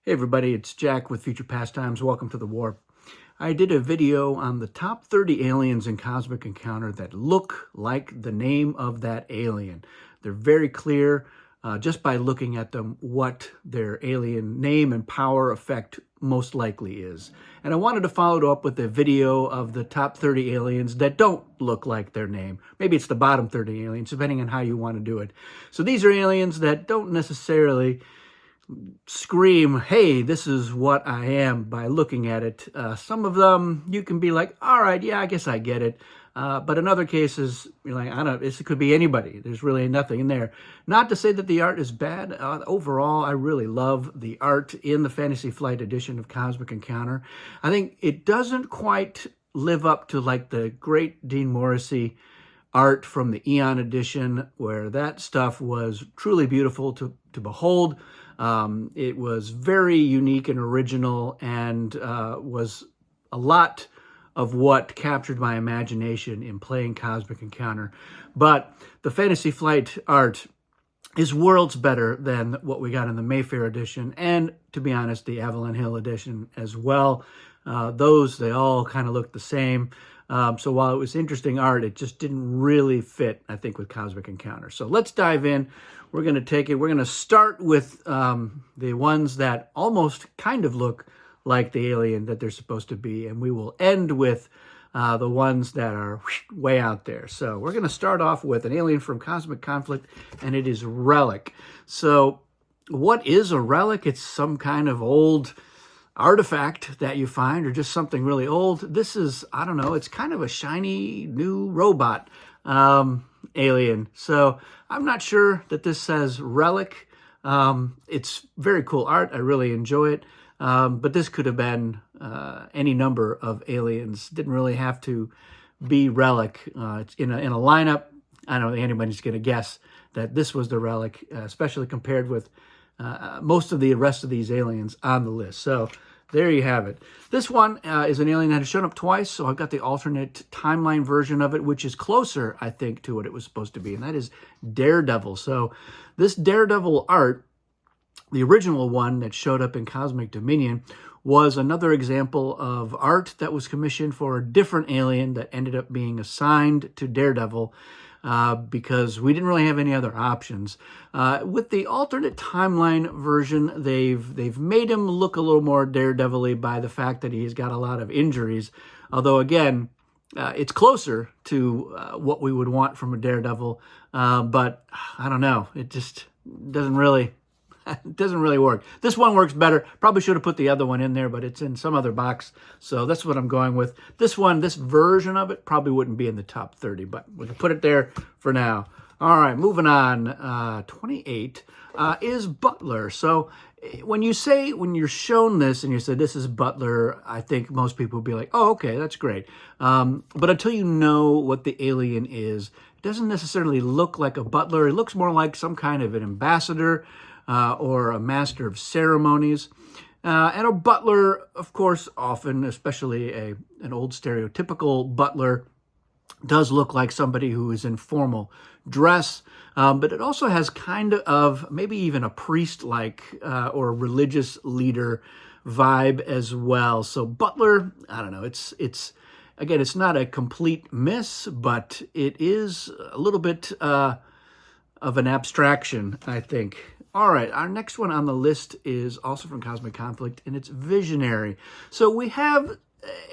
Hey everybody, it's Jack with Future Pastimes. Welcome to the Warp. I did a video on the top 30 aliens in Cosmic Encounter that look like the name of that alien. They're very clear just by looking at them what their alien name and power effect most likely is. And I wanted to follow it up with a video of the top 30 aliens that don't look like their name. Maybe it's the bottom 30 aliens, depending on how you want to do it. So these are aliens that don't necessarily scream, hey, this is what I am by looking at it. Some of them you can be like, all right, yeah, I guess I get it. But in other cases, you're like, I don't, this could be anybody. There's really nothing in there. Not to say that the art is bad. Overall, I really love the art in the Fantasy Flight edition of Cosmic Encounter. I think it doesn't quite live up to like the great Dean Morrissey art from the Eon edition, where that stuff was truly beautiful to behold. It was very unique and original, and was a lot of what captured my imagination in playing Cosmic Encounter. But the Fantasy Flight art is worlds better than what we got in the Mayfair edition, and to be honest, the Avalon Hill edition as well. They all kind of look the same. So while it was interesting art, it just didn't really fit, I think, with Cosmic Encounter. So let's dive in. We're going to take it. We're going to start with the ones that almost kind of look like the alien that they're supposed to be. And we will end with the ones that are way out there. So we're going to start off with an alien from Cosmic Conflict, and it is Relic. So what is a relic? It's some kind of old artifact that you find, or just something really old. This is, I don't know, it's kind of a shiny new robot alien. So I'm not sure that this says Relic. It's very cool art. I really enjoy it. But this could have been any number of aliens. Didn't really have to be Relic. It's in a lineup. I don't think anybody's going to guess that this was the Relic, especially compared with most of the rest of these aliens on the list. So there you have it. This one is an alien that has shown up twice, so I've got the alternate timeline version of it, which is closer, I think, to what it was supposed to be, and that is Daredevil. So this Daredevil art, the original one that showed up in Cosmic Dominion, was another example of art that was commissioned for a different alien that ended up being assigned to Daredevil, because we didn't really have any other options. With the alternate timeline version, they've made him look a little more Daredevil-y by the fact that he's got a lot of injuries. Although, again, it's closer to what we would want from a Daredevil. But I don't know. It just doesn't really... It doesn't really work. This one works better. Probably should have put the other one in there, but it's in some other box. So that's what I'm going with. This one, this version of it, probably wouldn't be in the top 30, but we can put it there for now. All right, moving on. 28 is Butler. So when you're shown this and you say this is Butler, I think most people would be like, oh, okay, that's great. But until you know what the alien is, it doesn't necessarily look like a butler. It looks more like some kind of an ambassador, or a master of ceremonies. And a butler, of course, often, especially an old stereotypical butler, does look like somebody who is in formal dress, but it also has kind of maybe even a priest-like or religious leader vibe as well. So butler, I don't know, it's again, it's not a complete miss, but it is a little bit of an abstraction, I think. All right, our next one on the list is also from Cosmic Conflict, and it's Visionary. So we have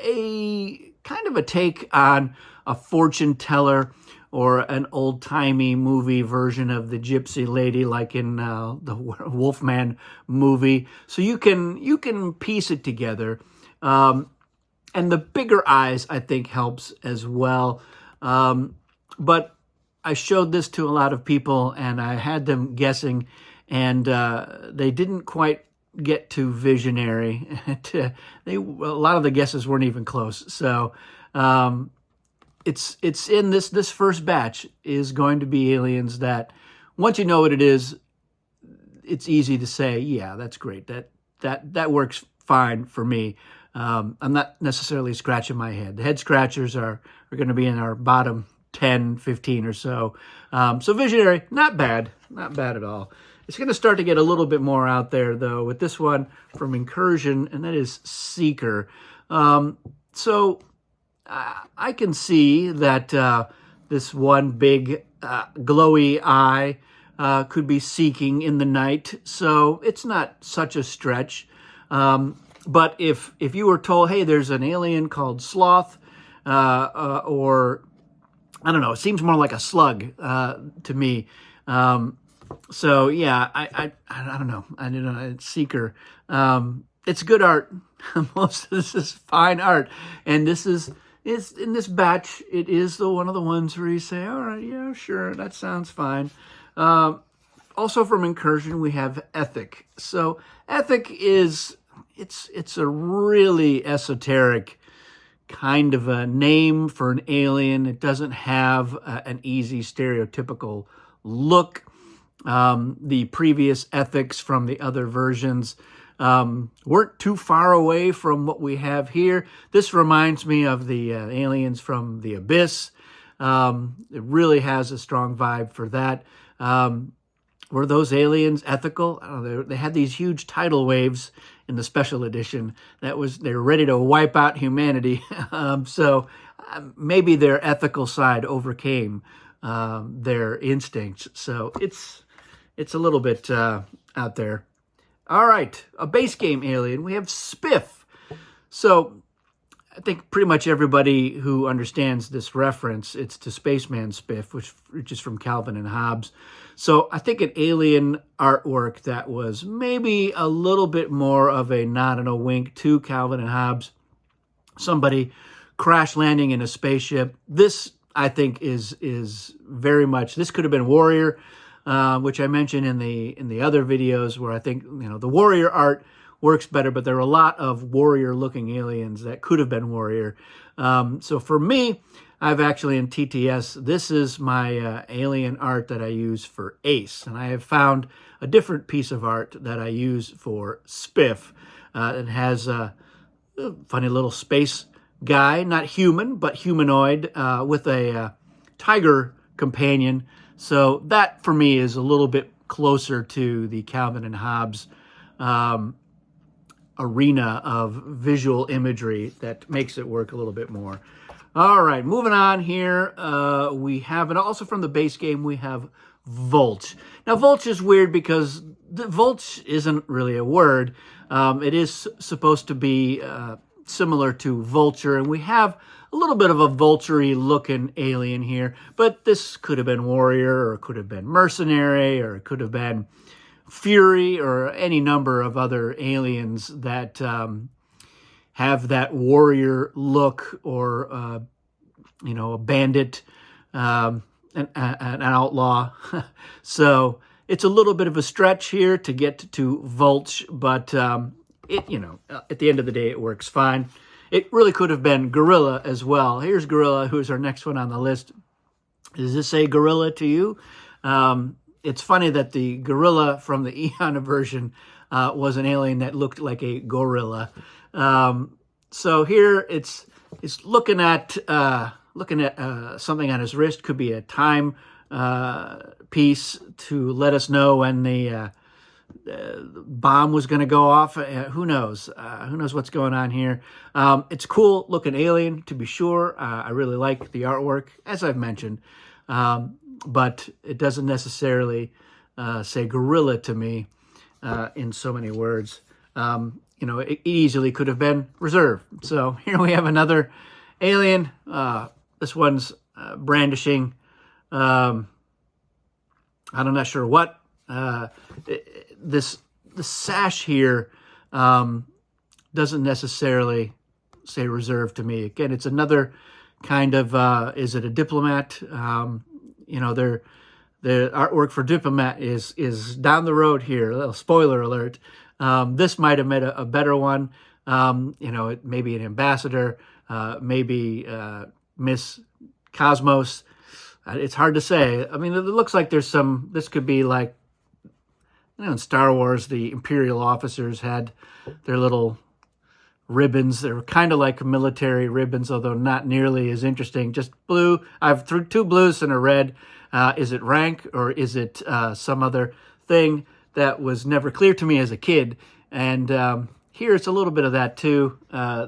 a kind of a take on a fortune teller or an old-timey movie version of the gypsy lady, like in the Wolfman movie. So you can piece it together. And the bigger eyes, I think, helps as well. But I showed this to a lot of people, and I had them guessing, and they didn't quite get to Visionary. A lot of the guesses weren't even close. So it's in this first batch is going to be aliens that once you know what it is, it's easy to say, yeah, that's great. That works fine for me. I'm not necessarily scratching my head. The head scratchers are going to be in our bottom 10, 15 or so. So Visionary, not bad at all. It's going to start to get a little bit more out there, though, with this one from Incursion, and that is Seeker. So I can see that this one big glowy eye could be seeking in the night, so it's not such a stretch. But if you were told, hey, there's an alien called Sloth, or I don't know, it seems more like a slug to me. So yeah, I don't know. I don't know. It's Seeker. It's good art. Most of this is fine art, and this is in this batch. It is one of the ones where you say, all right, yeah, sure, that sounds fine. Also from Incursion, we have Ethic. So Ethic is it's a really esoteric kind of a name for an alien. It doesn't have an easy stereotypical look. The previous ethics from the other versions weren't too far away from what we have here. This reminds me of the aliens from the Abyss. It really has a strong vibe for that. Were those aliens ethical? I don't know, they had these huge tidal waves in the special edition. They were ready to wipe out humanity. So maybe their ethical side overcame their instincts. So it's a little bit out there. All right, a base game alien. We have Spiff. So I think pretty much everybody who understands this reference, it's to Spaceman Spiff, which is from Calvin and Hobbes. So I think an alien artwork that was maybe a little bit more of a nod and a wink to Calvin and Hobbes. Somebody crash landing in a spaceship. This, I think, is very much, this could have been Warrior, which I mentioned in the other videos, where I think, the Warrior art works better, but there are a lot of Warrior-looking aliens that could have been Warrior. So for me, I've actually, in TTS, this is my alien art that I use for Ace, and I have found a different piece of art that I use for Spiff. It has a funny little space guy, not human, but humanoid, with a tiger companion. So that, for me, is a little bit closer to the Calvin and Hobbes arena of visual imagery that makes it work a little bit more. All right, moving on here, we have, and also from the base game, we have Vulch. Now, Vulch is weird because Vulch isn't really a word. It is supposed to be similar to Vulture, and we have a little bit of a vulture-y looking alien here, but this could have been Warrior, or it could have been Mercenary, or it could have been Fury, or any number of other aliens that have that warrior look, or a bandit, an outlaw. So it's a little bit of a stretch here to get to Vulch, but at the end of the day, it works fine. It really could have been Gorilla as well. Here's Gorilla, who's our next one on the list. Does this say Gorilla to you? It's funny that the gorilla from the Eon version was an alien that looked like a gorilla. So here it's looking at something on his wrist. Could be a time piece to let us know when the bomb was going to go off. Who knows? Who knows what's going on here? It's cool looking alien, to be sure. I really like the artwork, as I've mentioned. But it doesn't necessarily say gorilla to me in so many words. It easily could have been Reserve. So here we have another alien. This one's brandishing. I'm not sure what. The sash here doesn't necessarily say Reserve to me. Again, it's another kind of, is it a Diplomat? The artwork for Diplomat is down the road here. A little spoiler alert. This might have made a better one. It may be an ambassador, maybe Miss Cosmos. It's hard to say. I mean, it looks like there's this could be like, in Star Wars, the Imperial officers had their little ribbons. They were kind of like military ribbons, although not nearly as interesting. Just blue. I've threw two blues and a red. Is it rank, or is it some other thing? that was never clear to me as a kid. And here it's a little bit of that too.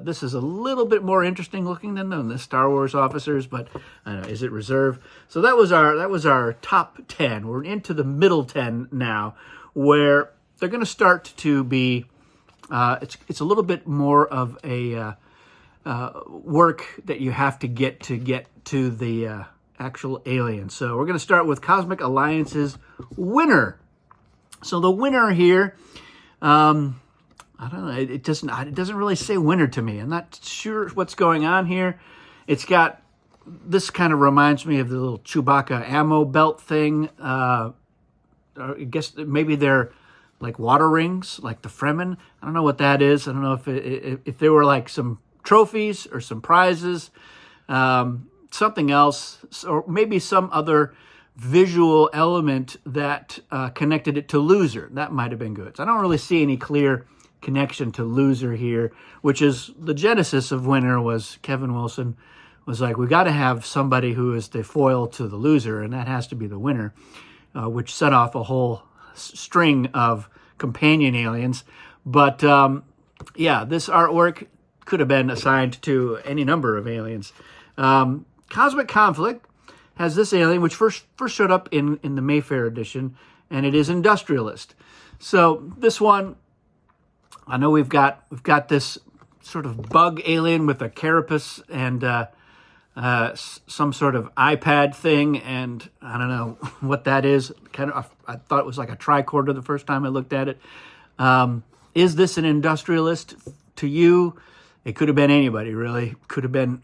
This is a little bit more interesting looking than the Star Wars officers, but I don't know, is it reserve? So that was our top 10. We're into the middle 10 now, where they're going to start to be. It's a little bit more of a work that you have to get to the actual alien. So we're going to start with Cosmic Alliance's winner. So the winner here, I don't know, it doesn't really say winner to me. I'm not sure what's going on here. It's got, this kind of reminds me of the little Chewbacca ammo belt thing. I guess maybe they're like water rings, like the Fremen. I don't know what that is. I don't know if they were like some trophies or some prizes, something else, or maybe some other visual element that connected it to Loser. That might have been good. So I don't really see any clear connection to Loser here, which is the genesis of Winner. Was Kevin Wilson was like, we got to have somebody who is the foil to the Loser, and that has to be the Winner, which set off a whole string of companion aliens. But yeah, this artwork could have been assigned to any number of aliens. Cosmic Conflict has this alien, which first showed up in the Mayfair edition, and it is Industrialist. So this one, I know we've got this sort of bug alien with a carapace and some sort of iPad thing, and I don't know what that is. I thought it was like a tricorder the first time I looked at it. Is this an Industrialist to you? It could have been anybody, really. Could have been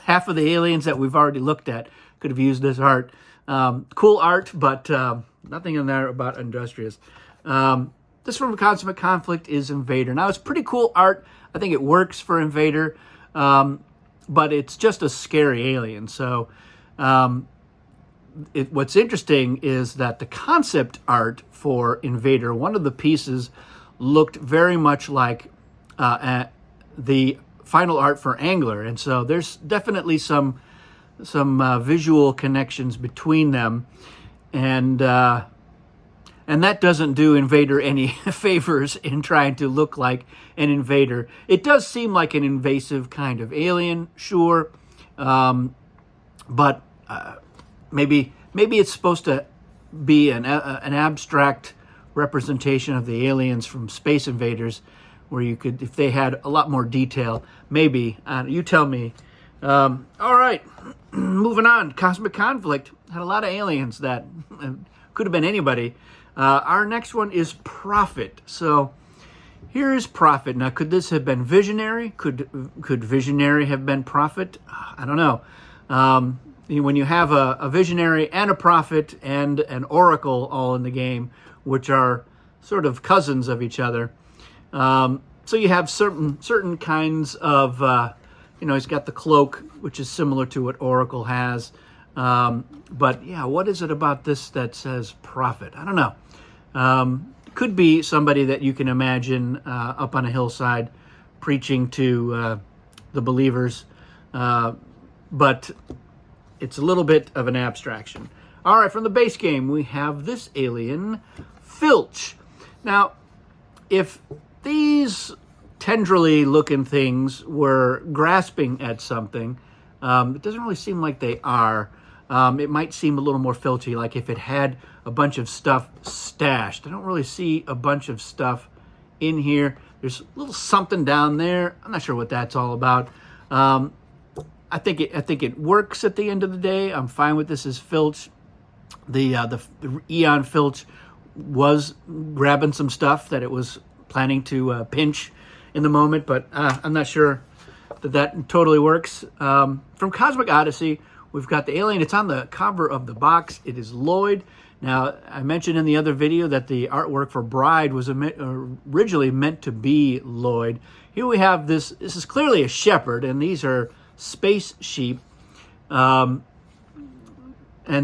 half of the aliens that we've already looked at could have used this art. Cool art, but nothing in there about Industrious. This from Cosmic Conflict is Invader. Now, it's pretty cool art. I think it works for Invader, but it's just a scary alien. So what's interesting is that the concept art for Invader, one of the pieces looked very much like the final art for Angler, and so there's definitely some visual connections between them, and that doesn't do Invader any favors in trying to look like an Invader. It does seem like an invasive kind of alien, sure, but maybe it's supposed to be an abstract representation of the aliens from Space Invaders, where you could, if they had a lot more detail, maybe. You tell me. All right, moving on. Cosmic Conflict had a lot of aliens that could have been anybody. Our next one is Prophet. So here is Prophet. Now, could this have been Visionary? Could Visionary have been Prophet? I don't know. When you have a Visionary and a Prophet and an Oracle all in the game, which are sort of cousins of each other, so you have certain kinds of, he's got the cloak, which is similar to what Oracle has. But yeah, what is it about this that says Prophet? I don't know. Could be somebody that you can imagine up on a hillside preaching to the believers. But it's a little bit of an abstraction. All right, from the base game, we have this alien, Filch. Now, if these tendrily looking things were grasping at something, it doesn't really seem like they are. It might seem a little more filchy, like if it had a bunch of stuff stashed. I don't really see a bunch of stuff in here. There's a little something down there. I'm not sure what that's all about. I think it works at the end of the day. I'm fine with this as Filch. The Eon Filch was grabbing some stuff that it was planning to pinch in the moment, but I'm not sure that totally works. From Cosmic Odyssey, we've got the alien. It's on the cover of the box. It is Lloyd. Now, I mentioned in the other video that the artwork for Bride was originally meant to be Lloyd. Here we have this. This is clearly a shepherd, and these are space sheep. And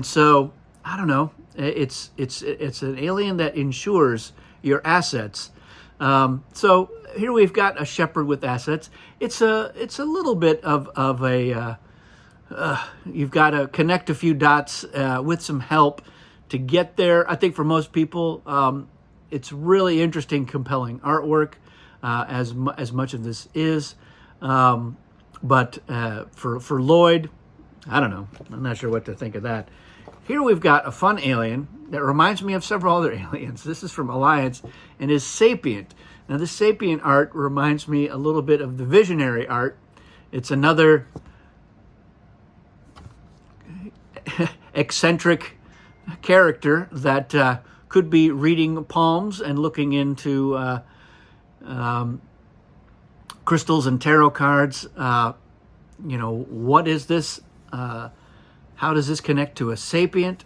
so, I don't know. It's an alien that insures your assets. So here we've got a shepherd with assets. It's a little bit of a you've got to connect a few dots with some help to get there. I think for most people, it's really interesting, compelling artwork, as much of this is. But for Lloyd, I don't know. I'm not sure what to think of that. Here we've got a fun alien that reminds me of several other aliens. This is from Alliance and is Sapient. Now, this Sapient art reminds me a little bit of the Visionary art. It's another eccentric character that could be reading palms and looking into crystals and tarot cards. What is this? How does this connect to a sapient?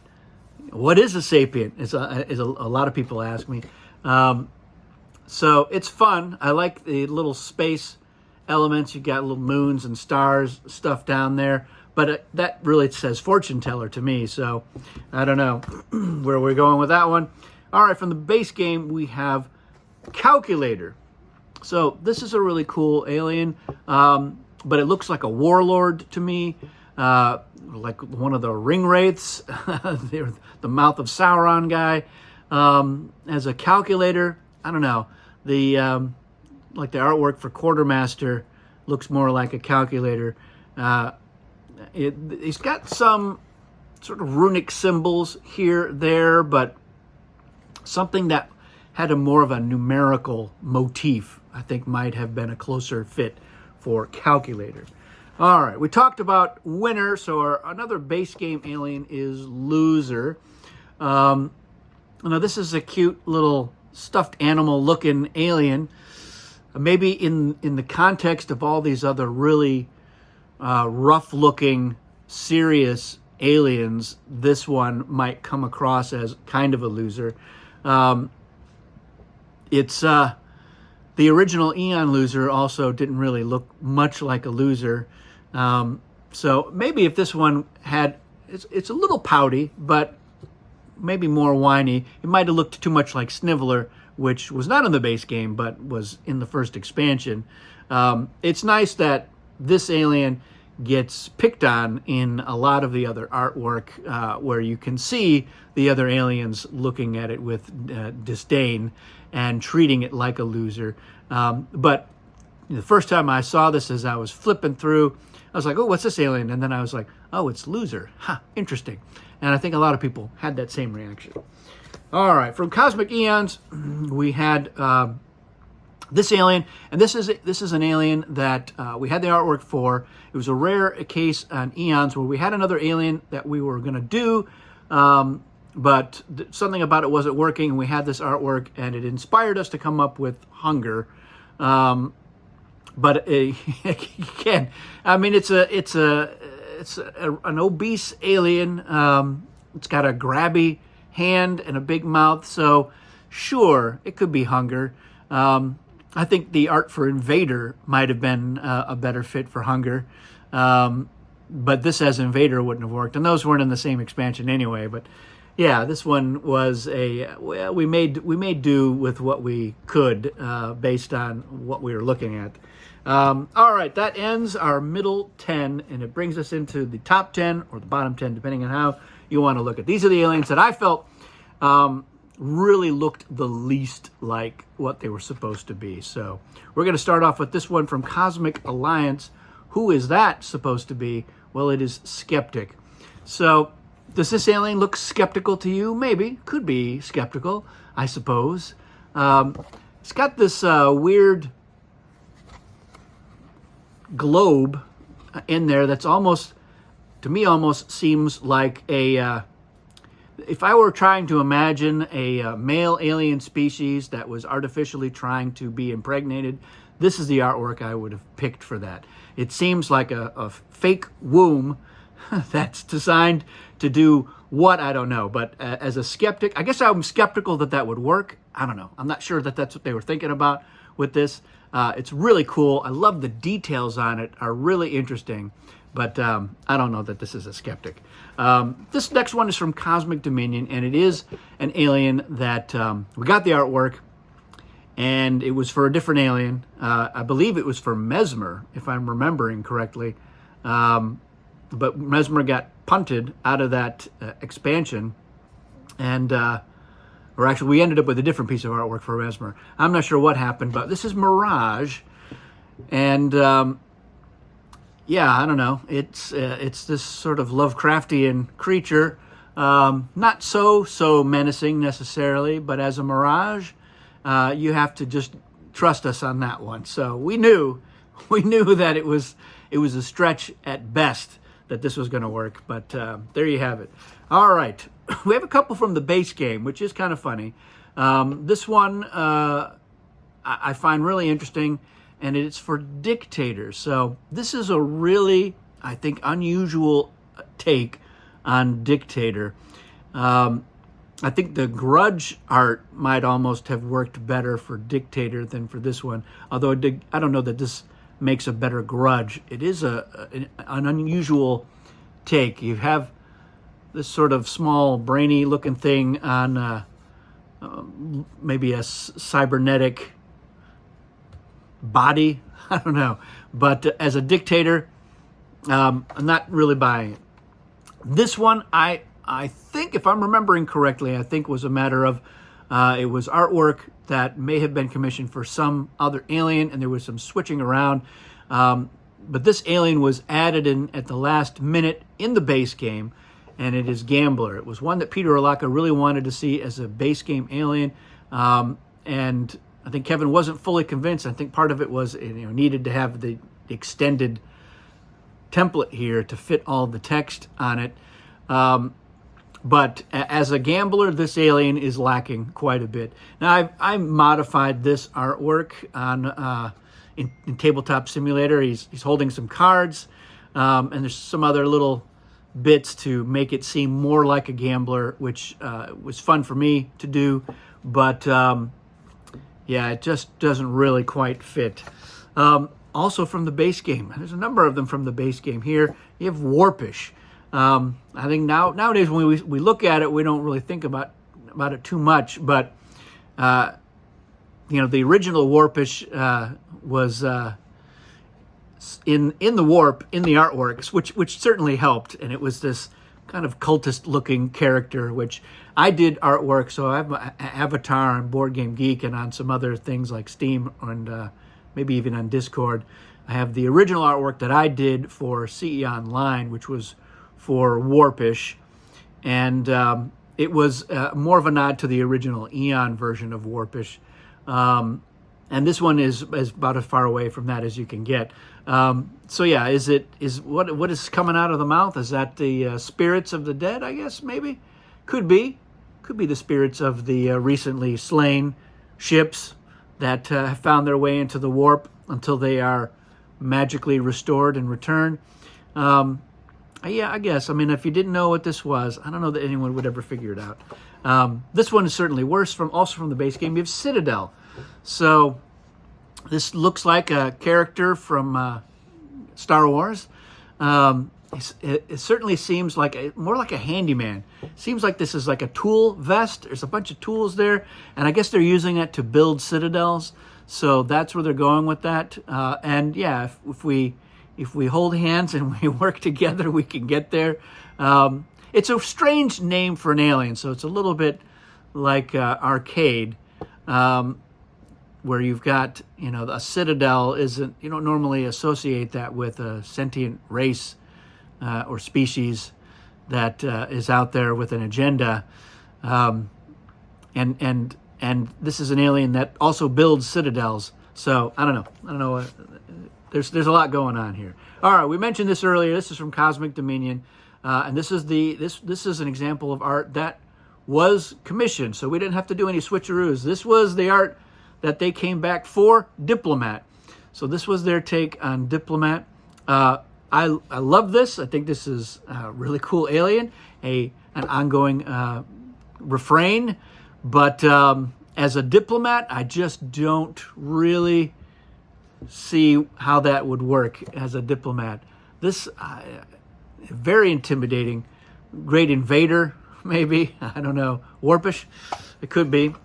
What is a sapient? Is a lot of people ask me. So it's fun. I like the little space elements. You got little moons and stars stuff down there. But that really says fortune teller to me. So I don't know where we're going with that one. All right, from the base game, we have Calculator. So this is a really cool alien, but it looks like a warlord to me, like one of the ring wraiths, the Mouth of Sauron guy. As a calculator, I don't know. Like the artwork for Quartermaster looks more like a calculator. He's got some sort of runic symbols here, there, but something that had a more of a numerical motif, I think, might have been a closer fit for calculator. All right, we talked about winner, so another base game alien is loser. Now, this is a cute little stuffed animal-looking alien. Maybe in the context of all these other really rough-looking, serious aliens, this one might come across as kind of a loser. It's the original Eon loser also didn't really look much like a loser. So maybe if this one had, it's a little pouty, but maybe more whiny. It might have looked too much like Sniveler, which was not in the base game, but was in the first expansion. It's nice that this alien gets picked on in a lot of the other artwork, where you can see the other aliens looking at it with disdain and treating it like a loser. But the first time I saw this, as I was flipping through, I was like, oh, what's this alien? And then I was like, oh, it's loser. Interesting. And I think a lot of people had that same reaction. All right, from Cosmic Eons, we had this alien, and this is an alien that we had the artwork for. It was a rare case on Eons where we had another alien that we were going to do, but something about it wasn't working, and we had this artwork, and it inspired us to come up with Hunger. But again, I mean, it's an obese alien. It's got a grabby hand and a big mouth, so sure, it could be Hunger. I think the art for Invader might have been a better fit for Hunger, but this as Invader wouldn't have worked, and those weren't in the same expansion anyway. But yeah, this one was we made do with what we could based on what we were looking at. All right, that ends our middle 10, and it brings us into the top 10 or the bottom 10, depending on how you want to look at. These are the aliens that I felt really looked the least like what they were supposed to be. So we're going to start off with this one from Cosmic Alliance. Who is that supposed to be? Well, it is Skeptic. So does this alien look skeptical to you? Maybe. Could be skeptical, I suppose. It's got this weird globe in there that's almost, to me, almost seems like a... if I were trying to imagine a male alien species that was artificially trying to be impregnated, this is the artwork I would have picked for that. It seems like a fake womb that's designed to do what, I don't know. But as a skeptic, I guess I'm skeptical that that would work. I don't know. I'm not sure that that's what they were thinking about with this. It's really cool. I love the details on it, are really interesting. But I don't know that this is a skeptic. This next one is from Cosmic Dominion, and it is an alien that we got the artwork, and it was for a different alien. I believe it was for Mesmer, if I'm remembering correctly. But Mesmer got punted out of that expansion, and or actually we ended up with a different piece of artwork for Mesmer. I'm not sure what happened, but this is Mirage, and yeah, I don't know. It's this sort of Lovecraftian creature, not so menacing necessarily, but as a Mirage, you have to just trust us on that one. So we knew that it was a stretch at best that this was going to work, but there you have it. All right, we have a couple from the base game, which is kind of funny. This one I find really interesting, and it's for Dictator. So this is a really, I think, unusual take on Dictator. I think the Grudge art might almost have worked better for Dictator than for this one, although I don't know that this makes a better Grudge. It is an unusual take. You have this sort of small, brainy-looking thing on maybe a cybernetic body. I don't know. But as a Dictator, I'm not really buying it. This one, I think, if I'm remembering correctly, I think was a matter of it was artwork that may have been commissioned for some other alien, and there was some switching around. But this alien was added in at the last minute in the base game, and it is Gambler. It was one that Peter Olaka really wanted to see as a base game alien, and I think Kevin wasn't fully convinced. I think part of it was needed to have the extended template here to fit all the text on it. But as a Gambler, this alien is lacking quite a bit. Now, I modified this artwork on in Tabletop Simulator. He's holding some cards, and there's some other little bits to make it seem more like a Gambler, which was fun for me to do. But yeah, it just doesn't really quite fit. Also from the base game, there's a number of them from the base game here. You have Warpish. I think nowadays when we look at it, we don't really think about it too much. But the original Warpish was in the warp in the artworks, which certainly helped, and it was this kind of cultist-looking character, which I did artwork. So I have my avatar on Board Game Geek and on some other things like Steam and maybe even on Discord. I have the original artwork that I did for CE Online, which was for Warpish, and it was more of a nod to the original Eon version of Warpish, and this one is about as far away from that as you can get. So yeah, what is coming out of the mouth? Is that the spirits of the dead? I guess maybe could be the spirits of the recently slain ships that have found their way into the warp until they are magically restored and returned. Yeah, I guess. I mean, if you didn't know what this was, I don't know that anyone would ever figure it out. This one is certainly worse, also from the base game. You have Citadel. So this looks like a character from Star Wars. It certainly seems like more like a handyman. Seems like this is like a tool vest. There's a bunch of tools there, and I guess they're using it to build citadels. So that's where they're going with that. And yeah, if we hold hands and we work together, we can get there. It's a strange name for an alien, so it's a little bit like Arcade, where you've got, a citadel isn't, you don't normally associate that with a sentient race or species that is out there with an agenda. And this is an alien that also builds citadels. So I don't know. There's a lot going on here. All right, we mentioned this earlier. This is from Cosmic Dominion, and this is an example of art that was commissioned, so we didn't have to do any switcheroos. This was the art that they came back for Diplomat. So this was their take on Diplomat. I love this. I think this is a really cool alien, an ongoing refrain. But as a Diplomat, I just don't really see how that would work as a Diplomat. This very intimidating. Great Invader, maybe. I don't know. Warpish, it could be.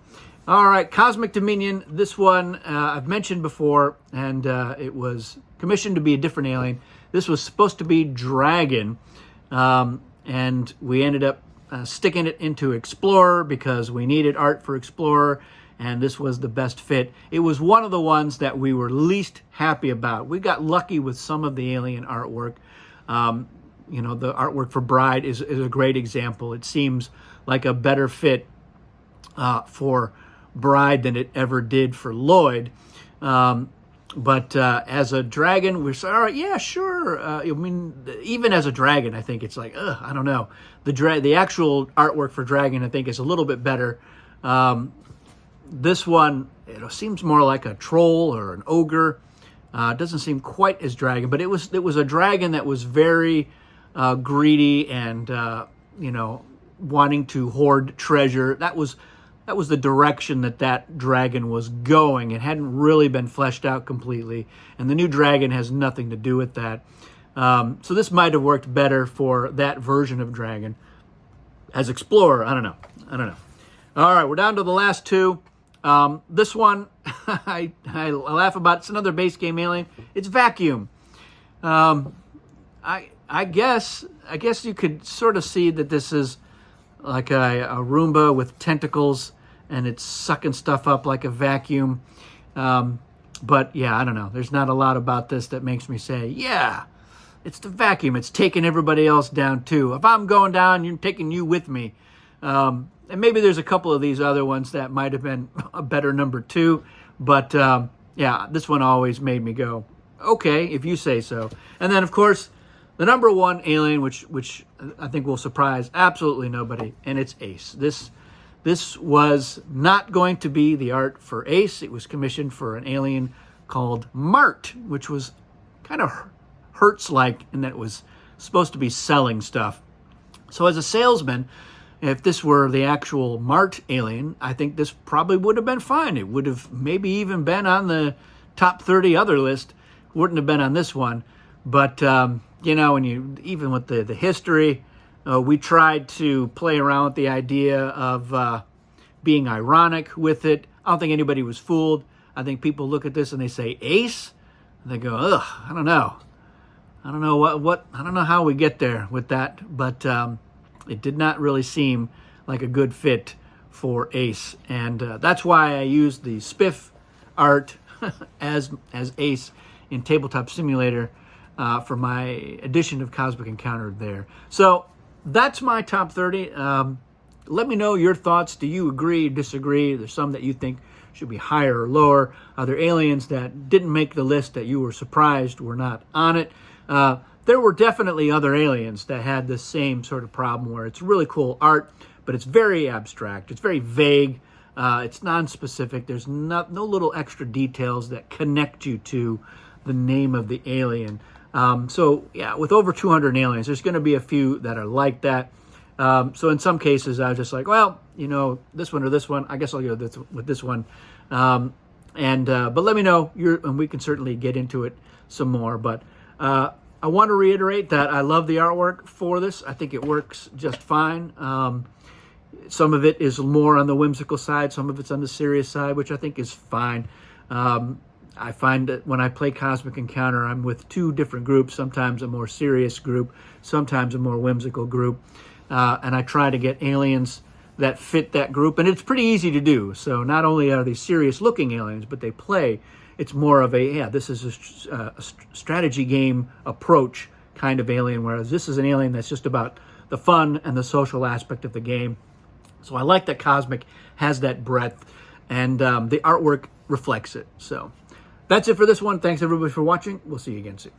All right, Cosmic Dominion. This one I've mentioned before, and it was commissioned to be a different alien. This was supposed to be Dragon, and we ended up sticking it into Explorer because we needed art for Explorer, and this was the best fit. It was one of the ones that we were least happy about. We got lucky with some of the alien artwork. You know, the artwork for Bride is a great example. It seems like a better fit for Bride than it ever did for Lloyd. But as a dragon, we're all right, yeah, sure. I mean, even as a dragon, I think it's like, I don't know. The actual artwork for dragon, I think, is a little bit better. This one, seems more like a troll or an ogre. It doesn't seem quite as dragon, but it was a dragon that was very greedy and wanting to hoard treasure. That was the direction that dragon was going. It hadn't really been fleshed out completely, and the new dragon has nothing to do with that. So this might have worked better for that version of dragon. As Explorer, I don't know. All right, we're down to the last two. This one, I laugh about. It's another base game alien. It's Vacuum. I guess you could sort of see that this is like a Roomba with tentacles, and it's sucking stuff up like a vacuum. But yeah, I don't know. There's not a lot about this that makes me say, yeah, it's the Vacuum. It's taking everybody else down too. If I'm going down, you're taking you with me. And maybe there's a couple of these other ones that might have been a better number two. But yeah, this one always made me go, okay, if you say so. And then, of course, the number one alien, which I think will surprise absolutely nobody, and it's Ace. This was not going to be the art for Ace. It was commissioned for an alien called Mart, which was kind of Hertz-like in that it was supposed to be selling stuff. So as a salesman, if this were the actual Mart alien, I think this probably would have been fine. It would have maybe even been on the top 30 other list. Wouldn't have been on this one. But even with the history, we tried to play around with the idea of being ironic with it. I don't think anybody was fooled. I think people look at this and they say Ace, and they go, ugh, I don't know. I don't know I don't know how we get there with that, but it did not really seem like a good fit for Ace, and that's why I used the Spiff art as Ace in Tabletop Simulator for my edition of Cosmic Encounter there. So that's my top 30. Let me know your thoughts. Do you agree, disagree? There's some that you think should be higher or lower. Are there aliens that didn't make the list that you were surprised were not on it? There were definitely other aliens that had the same sort of problem where it's really cool art, but it's very abstract. It's very vague. It's non-specific. There's no little extra details that connect you to the name of the alien. So yeah, with over 200 aliens, there's going to be a few that are like that. So in some cases, I was just like, well, this one or this one, I guess I'll go with this one. But let me know, and we can certainly get into it some more. But I want to reiterate that I love the artwork for this. I think it works just fine. Some of it is more on the whimsical side. Some of it's on the serious side, which I think is fine. I find that when I play Cosmic Encounter, I'm with two different groups, sometimes a more serious group, sometimes a more whimsical group. And I try to get aliens that fit that group. And it's pretty easy to do. So not only are they serious-looking aliens, but they play. It's more of this is a strategy game approach kind of alien, whereas this is an alien that's just about the fun and the social aspect of the game. So I like that Cosmic has that breadth, and the artwork reflects it. So that's it for this one. Thanks, everybody, for watching. We'll see you again soon.